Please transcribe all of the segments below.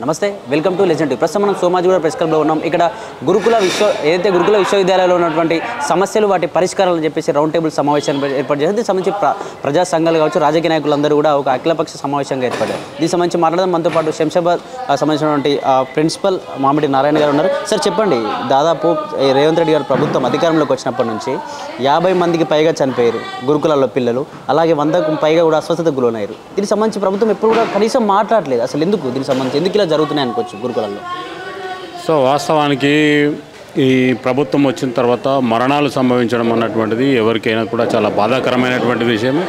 నమస్తే welcome to legend ప్రస్తుతం మనం సోమాజిగూడ ప్రెస్ క్లబ్లో ఉన్నాం. ఇక్కడ గురుకుల విశ్వవిద్యాలయాల్లో ఉన్నటువంటి సమస్యలు వాటి పరిష్కారాలను చెప్పేసి రౌండ్ టేబుల్ సమావేశాన్ని ఏర్పాటు చేశారు. దీనికి సంబంధించి ప్రజా సంఘాలు కావచ్చు, రాజకీయ నాయకులందరూ కూడా ఒక అఖిలపక్ష సమావేశంగా ఏర్పడ్డారు. దీనికి సంబంధించి మాట్లాడడం మనతో పాటు శంషాబాద్ సంబంధించినటువంటి ప్రిన్సిపల్ మామిడి నారాయణ గారు ఉన్నారు. సార్ చెప్పండి, దాదాపు రేవంత్ రెడ్డి గారు ప్రభుత్వం అధికారంలోకి వచ్చినప్పటి నుంచి 50 మందికి పైగా చనిపోయారు గురుకులాల్లో పిల్లలు, అలాగే 100కు పైగా కూడా అస్వస్థతకు గురయ్యారు. దీనికి సంబంధించి ప్రభుత్వం ఎప్పుడు కూడా కనీసం మాట్లాడలేదు. అసలు ఎందుకు దీనికి సంబంధించి ఎందుకు ఇలా జరుగుతున్నాయి అనుకోవచ్చు గురుకులాల్లో? సో వాస్తవానికి ఈ ప్రభుత్వం వచ్చిన తర్వాత మరణాలు సంభవించడం అన్నటువంటిది ఎవరికైనా కూడా చాలా బాధాకరమైనటువంటి విషయమే.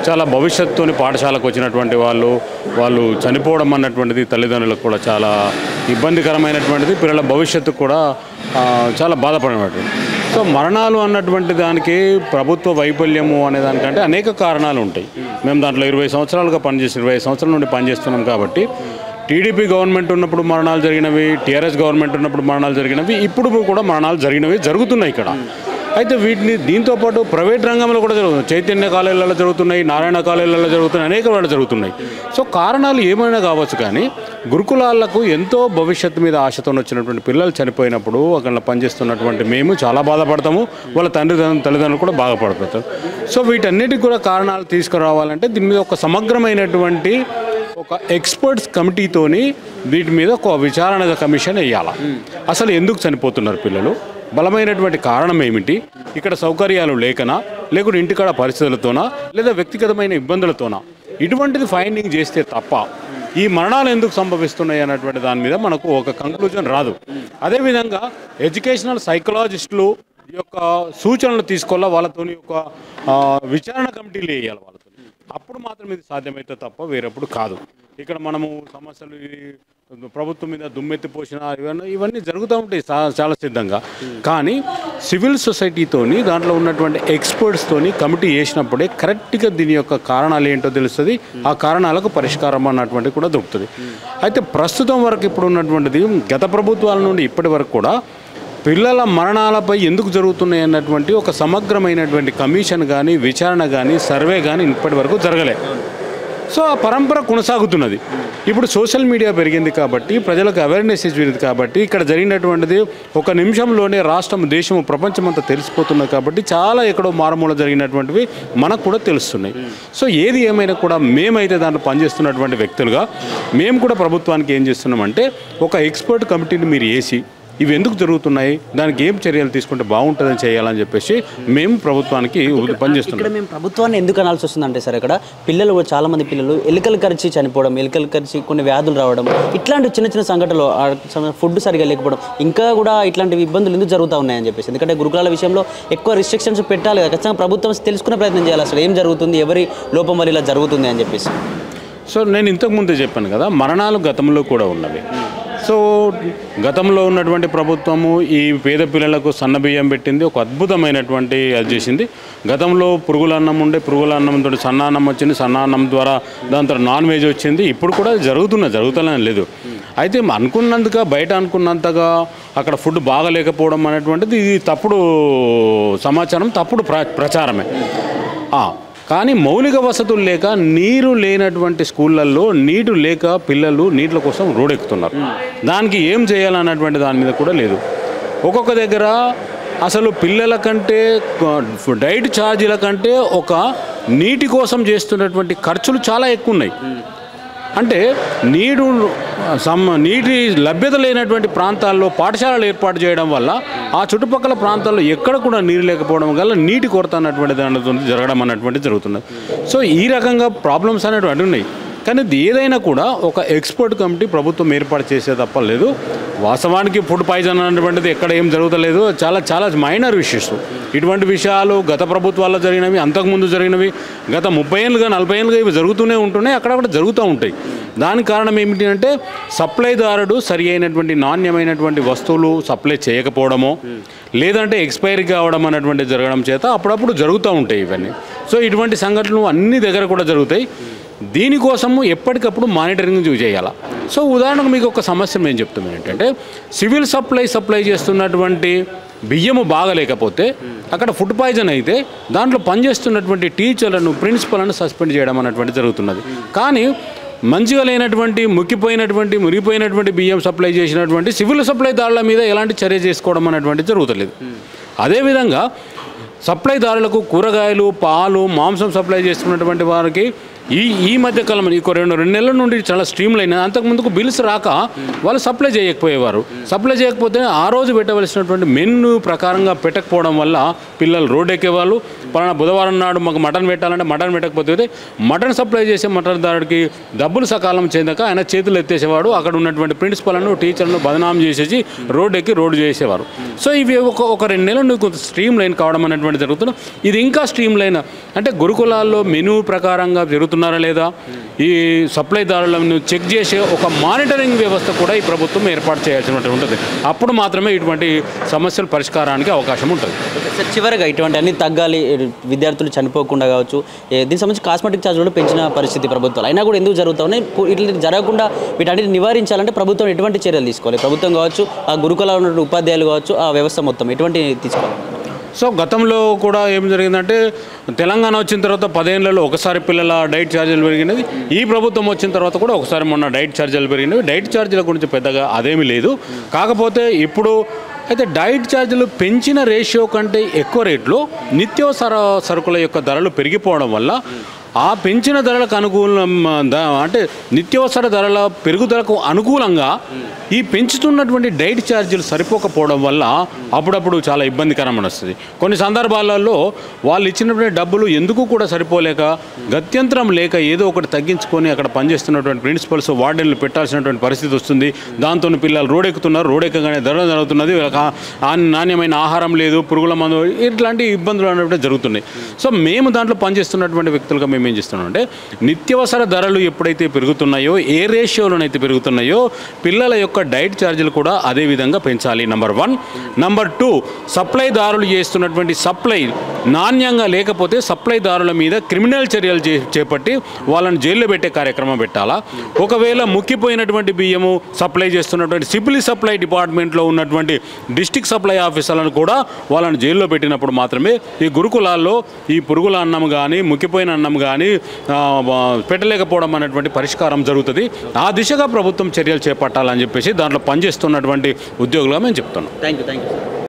చాలా భవిష్యత్తుని పాఠశాలకు వచ్చినటువంటి వాళ్ళు చనిపోవడం అన్నటువంటిది తల్లిదండ్రులకు కూడా చాలా ఇబ్బందికరమైనటువంటిది, పిల్లల భవిష్యత్తు కూడా చాలా బాధపడినటువంటిది. సో మరణాలు అన్నటువంటి దానికి ప్రభుత్వ వైఫల్యము అనే దానికంటే అనేక కారణాలు ఉంటాయి. మేము దాంట్లో 20 సంవత్సరాలుగా 25 సంవత్సరాల నుండి పనిచేస్తున్నాం కాబట్టి టీడీపీ గవర్నమెంట్ ఉన్నప్పుడు మరణాలు జరిగినవి, టీఆర్ఎస్ గవర్నమెంట్ ఉన్నప్పుడు మరణాలు జరిగినవి, ఇప్పుడు కూడా మరణాలు జరుగుతున్నాయి ఇక్కడ. అయితే వీటిని దీంతోపాటు ప్రైవేట్ రంగంలో కూడా జరుగుతుంది. చైతన్య కాలేజీలలో జరుగుతున్నాయి, నారాయణ కాలేజీలలో జరుగుతున్నాయి, అనేక వాళ్ళు జరుగుతున్నాయి. సో కారణాలు ఏమైనా కావచ్చు, కానీ గురుకులాలకు ఎంతో భవిష్యత్తు మీద ఆశతో వచ్చినటువంటి పిల్లలు చనిపోయినప్పుడు అక్కడ పనిచేస్తున్నటువంటి మేము చాలా బాధపడతాము, వాళ్ళ తల్లిదండ్రులు కూడా బాధపడతారు. సో వీటన్నిటికి కూడా కారణాలు తీసుకురావాలంటే దీని మీద ఒక సమగ్రమైనటువంటి ఒక ఎక్స్పర్ట్స్ కమిటీతోని వీటి మీద ఒక విచారణ కమిషన్ వేయాలి. అసలు ఎందుకు చనిపోతున్నారు పిల్లలు, బలమైనటువంటి కారణం ఏమిటి, ఇక్కడ సౌకర్యాలు లేకనా, లేకుంటే ఇంటికాడ పరిస్థితులతోనా, లేదా వ్యక్తిగతమైన ఇబ్బందులతోనా, ఇటువంటిది ఫైండింగ్ చేస్తే తప్ప ఈ మరణాలు ఎందుకు సంభవిస్తున్నాయి అన్నటువంటి దాని మీద మనకు ఒక కంక్లూజన్ రాదు. అదేవిధంగా ఎడ్యుకేషనల్ సైకలాజిస్టులు ఈ యొక్క సూచనలు తీసుకోవాలా, వాళ్ళతో ఒక విచారణ కమిటీలు వేయాలి వాళ్ళతో. అప్పుడు మాత్రం ఇది సాధ్యమైతే తప్ప వేరప్పుడు కాదు. ఇక్కడ మనము సమస్యలు ప్రభుత్వం మీద దుమ్మెత్తిపోసిన ఇవన్నీ జరుగుతూ ఉంటాయి చాలా సిద్ధంగా. కానీ సివిల్ సొసైటీతోని దాంట్లో ఉన్నటువంటి ఎక్స్పర్ట్స్తోని కమిటీ వేసినప్పుడే కరెక్ట్గా దీని యొక్క కారణాలు ఏంటో తెలుస్తుంది, ఆ కారణాలకు పరిష్కారం అన్నటువంటిది కూడా దొరుకుతుంది. అయితే ప్రస్తుతం వరకు ఇప్పుడు ఉన్నటువంటిది గత ప్రభుత్వాల నుండి ఇప్పటి వరకు కూడా పిల్లల మరణాలపై ఎందుకు జరుగుతున్నాయి అన్నటువంటి ఒక సమగ్రమైనటువంటి కమిషన్ కానీ, విచారణ కానీ, సర్వే కానీ ఇప్పటి వరకు జరగలే. సో ఆ పరంపర కొనసాగుతున్నది. ఇప్పుడు సోషల్ మీడియా పెరిగింది కాబట్టి, ప్రజలకు అవేర్నెస్ ఇచ్చింది కాబట్టి, ఇక్కడ జరిగినటువంటిది ఒక నిమిషంలోనే రాష్ట్రం, దేశం, ప్రపంచమంతా తెలిసిపోతున్నది కాబట్టి చాలా ఎక్కడో మారుమూల జరిగినటువంటివి మనకు కూడా తెలుస్తున్నాయి. సో ఏది ఏమైనా కూడా మేమైతే దాంట్లో పనిచేస్తున్నటువంటి వ్యక్తులుగా మేము కూడా ప్రభుత్వానికి ఏం చేస్తున్నామంటే, ఒక ఎక్స్పర్ట్ కమిటీని మీరు వేసి ఇవి ఎందుకు జరుగుతున్నాయి, దానికి ఏం చర్యలు తీసుకుంటే బాగుంటుందని చేయాలని చెప్పేసి మేము ప్రభుత్వానికి పనిచేస్తున్నాం. ఇక్కడ మేము ప్రభుత్వాన్ని ఎందుకు అనాల్సి వస్తుందంటే సార్, ఇక్కడ పిల్లలు చాలామంది పిల్లలు ఎలుకలు కరిచి చనిపోవడం, ఎలుకలు కరిచి కొన్ని వ్యాధులు రావడం, ఇట్లాంటి చిన్న చిన్న సంఘటనలు, ఫుడ్ సరిగా లేకపోవడం, ఇంకా కూడా ఇట్లాంటివి ఇబ్బందులు ఎందుకు జరుగుతూ ఉన్నాయని చెప్పేసి. ఎందుకంటే గురుకులాల విషయంలో ఎక్కువ రిస్ట్రిక్షన్స్ పెట్టాలి కదా, ఖచ్చితంగా ప్రభుత్వం తెలుసుకునే ప్రయత్నం చేయాలి అసలు ఏం జరుగుతుంది, ఎవరి లోపం వల్ల ఇలా జరుగుతుంది అని చెప్పేసి. సో నేను ఇంతకుముందే చెప్పాను కదా, మరణాలు గతంలో కూడా ఉన్నవి. సో గతంలో ఉన్నటువంటి ప్రభుత్వము ఈ పేద పిల్లలకు సన్నబియ్యం పెట్టింది, ఒక అద్భుతమైనటువంటి అది చేసింది. గతంలో పురుగుల అన్నం ఉండే, పురుగుల అన్నంతో సన్నాన్నం వచ్చింది, సన్నాన్నం ద్వారా దాంతో నాన్ వెజ్ వచ్చింది. ఇప్పుడు కూడా జరుగుతూనే లేదు. అయితే బయట అనుకున్నంతగా అక్కడ ఫుడ్ బాగలేకపోవడం అనేటువంటిది ఇది తప్పుడు సమాచారం, తప్పుడు ప్రచారమే. కానీ మౌలిక వసతులు లేక, నీరు లేనటువంటి స్కూళ్ళల్లో నీరు లేక పిల్లలు నీళ్ళ కోసం రోడెక్కుతున్నారు. దానికి ఏం చేయాలన్నటువంటి దాని మీద కూడా లేదు. ఒక్కొక్క దగ్గర అసలు పిల్లల కంటే డైట్ ఛార్జీల కంటే ఒక నీటి కోసం చేస్తున్నటువంటి ఖర్చులు చాలా ఎక్కువ ఉన్నాయి. అంటే నీటి లభ్యత లేనటువంటి ప్రాంతాల్లో పాఠశాలలు ఏర్పాటు చేయడం వల్ల ఆ చుట్టుపక్కల ప్రాంతాల్లో ఎక్కడ కూడా నీరు లేకపోవడం వల్ల నీటి కొరత అన్నటువంటి దాని జరగడం అన్నటువంటిది జరుగుతున్నది. సో ఈ రకంగా ప్రాబ్లమ్స్ అనేటువంటి ఉన్నాయి. కానీ ఏదైనా కూడా ఒక ఎక్స్పర్ట్ కమిటీ ప్రభుత్వం ఏర్పాటు చేసే తప్ప లేదు. వాస్తవానికి ఫుడ్ పాయిజన్ అనేటువంటిది ఎక్కడ ఏం జరుగుతలేదు, చాలా మైనర్ ఇష్యూస్. ఇటువంటి విషయాలు గత ప్రభుత్వాల్లో జరిగినవి, అంతకుముందు జరిగినవి, గత 30 ఏళ్ళుగా 40 ఏళ్ళుగా ఇవి జరుగుతూనే ఉంటున్నాయి, అక్కడక్కడ జరుగుతూ ఉంటాయి. దానికి కారణం ఏమిటి అంటే సప్లైదారుడు సరి అయినటువంటి నాణ్యమైనటువంటి వస్తువులు సప్లై చేయకపోవడమో, లేదంటే ఎక్స్పైరీ కావడం అనేటువంటి జరగడం చేత అప్పుడప్పుడు జరుగుతూ ఉంటాయి ఇవన్నీ. సో ఇటువంటి సంఘటనలు అన్ని దగ్గర కూడా జరుగుతాయి. దీనికోసము ఎప్పటికప్పుడు మానిటరింగ్ చేయాలి. సో ఉదాహరణకు మీకు ఒక సమస్య నేను చెప్తున్నాను ఏంటంటే, సివిల్ సప్లై చేస్తున్నటువంటి బియ్యము బాగలేకపోతే అక్కడ ఫుడ్ పాయిజన్ అయితే దాంట్లో పనిచేస్తున్నటువంటి టీచర్లను, ప్రిన్సిపల్ను సస్పెండ్ చేయడం అన్నటువంటి జరుగుతున్నది. కానీ మంచిగా లేనటువంటి ముక్కిపోయినటువంటి మురిగిపోయినటువంటి బియ్యం సప్లై చేసినటువంటి సివిల్ సప్లైదారుల మీద ఎలాంటి చర్య చేసుకోవడం అనేటువంటి జరుగుతలేదు. అదేవిధంగా సప్లైదారులకు కూరగాయలు, పాలు, మాంసం సప్లై చేస్తున్నటువంటి వారికి ఈ మధ్య కాలం రెండు నెలల నుండి చాలా స్ట్రీమ్ లైన్. అంతకుముందుకు బిల్స్ రాక వాళ్ళు సప్లై చేయకపోయేవారు. సప్లై చేయకపోతే ఆ రోజు పెట్టవలసినటువంటి మెన్యూ ప్రకారంగా పెట్టకపోవడం వల్ల పిల్లలు రోడ్డు ఎక్కేవాళ్ళు. పలానా బుధవారం నాడు మాకు మటన్ పెట్టాలంటే మటన్ పెట్టకపోతే మటన్ సప్లై చేసే మటన్దారుడికి డబ్బులు సకాలం చెందక ఆయన చేతులు ఎత్తేసేవాడు. అక్కడ ఉన్నటువంటి ప్రిన్సిపల్ను, టీచర్లను బదనాం చేసేసి రోడ్డు ఎక్కి రోడ్డు చేసేవారు. సో ఇవి ఒక 2 నెలల నుండి కొంత స్ట్రీమ్ లైన్ కావడం అనేటువంటి జరుగుతుంది. ఇది ఇంకా స్ట్రీమ్ లైన్ అంటే గురుకులాల్లో మెనూ ప్రకారంగా జరుగుతున్నారా లేదా, ఈ సప్లైదారులను చెక్ చేసే ఒక మానిటరింగ్ వ్యవస్థ కూడా ఈ ప్రభుత్వం ఏర్పాటు చేయాల్సినటువంటి ఉంటుంది. అప్పుడు మాత్రమే ఇటువంటి సమస్యల పరిష్కారానికి అవకాశం ఉంటుంది. సార్, చివరిగా ఇటువంటి అన్ని తగ్గాలి, విద్యార్థులు చనిపోకుండా కావచ్చు, దీనికి సంబంధించి కాస్మెటిక్ ఛార్జ్ కూడా పెంచిన పరిస్థితి ప్రభుత్వాలు అయినా కూడా ఎందుకు జరుగుతా ఉన్నాయి? ఇట్లా జరగకుండా వీటన్నిటిని నివారించాలంటే ప్రభుత్వం ఎటువంటి చర్యలు తీసుకోవాలి? ప్రభుత్వం కావచ్చు, ఆ గురుకులాల్లో ఉన్న ఉపాధ్యాయులు కావచ్చు, ఆ వ్యవస్థ మొత్తం ఎటువంటి తీసుకోవాలి? సో గతంలో కూడా ఏం జరిగిందంటే తెలంగాణ వచ్చిన తర్వాత 10 ఏళ్లలో ఒకసారి పిల్లల డైట్ ఛార్జీలు పెరిగినది. ఈ ప్రభుత్వం వచ్చిన తర్వాత కూడా ఒకసారి మొన్న డైట్ ఛార్జీలు పెరిగినవి. డైట్ ఛార్జీల గురించి పెద్దగా అదేమీ లేదు. కాకపోతే ఇప్పుడు అయితే డైట్ ఛార్జీలు పెంచిన రేషియో కంటే ఎక్కువ రేట్లో నిత్యావసర సరుకుల యొక్క ధరలు పెరిగిపోవడం వల్ల ఆ పెంచిన ధరలకు అనుకూలం అంటే నిత్యావసర ధరల పెరుగుదలకు అనుకూలంగా ఈ పెంచుతున్నటువంటి డైట్ ఛార్జీలు సరిపోకపోవడం వల్ల అప్పుడప్పుడు చాలా ఇబ్బందికరమైన వస్తుంది. కొన్ని సందర్భాలలో వాళ్ళు ఇచ్చినటువంటి డబ్బులు ఎందుకు కూడా సరిపోలేక గత్యంతరం లేక ఏదో ఒకటి తగ్గించుకొని అక్కడ పనిచేస్తున్నటువంటి ప్రిన్సిపల్స్, వార్డెన్లు పెట్టాల్సినటువంటి పరిస్థితి వస్తుంది. దాంతో పిల్లలు రోడ్డెక్కుతున్నారు. రోడ్డెక్కగానే ధర జరుగుతున్నది, నాణ్యమైన ఆహారం లేదు, పురుగుల మందు, ఇట్లాంటి ఇబ్బందులు అనేవి జరుగుతున్నాయి. సో మేము దాంట్లో పనిచేస్తున్నటువంటి వ్యక్తులుగా మేము ఏం చేస్తున్నాం అంటే నిత్యావసర ధరలు ఎప్పుడైతే పెరుగుతున్నాయో, ఏ రేషియోలోనైతే పెరుగుతున్నాయో పిల్లల యొక్క డైట్ ఛార్జీలు కూడా అదే విధంగా పెంచాలి. నెంబర్ 1. నెంబర్ 2, సప్లైదారులు చేస్తున్నటువంటి సప్లై నాణ్యంగా లేకపోతే సప్లైదారుల మీద క్రిమినల్ చర్యలు చేపట్టి వాళ్ళని జైల్లో పెట్టే కార్యక్రమం పెట్టాలా. ఒకవేళ ముక్కిపోయినటువంటి బియ్యము సప్లై చేస్తున్నటువంటి సివిల్ సప్లై డిపార్ట్మెంట్లో ఉన్నటువంటి డిస్ట్రిక్ట్ సప్లై ఆఫీసర్లను కూడా వాళ్ళని జైల్లో పెట్టినప్పుడు మాత్రమే ఈ గురుకులాల్లో ఈ పురుగుల అన్నం కానీ, ముక్కిపోయిన అన్నం కానీ పెట్టలేకపోవడం అనేటువంటి పరిష్కారం జరుగుతుంది. ఆ దిశగా ప్రభుత్వం చర్యలు చేపట్టాలని చెప్పేసి దాంట్లో పనిచేస్తున్నటువంటి ఉద్యోగులుగా మేము చెప్తున్నాం. Thank you.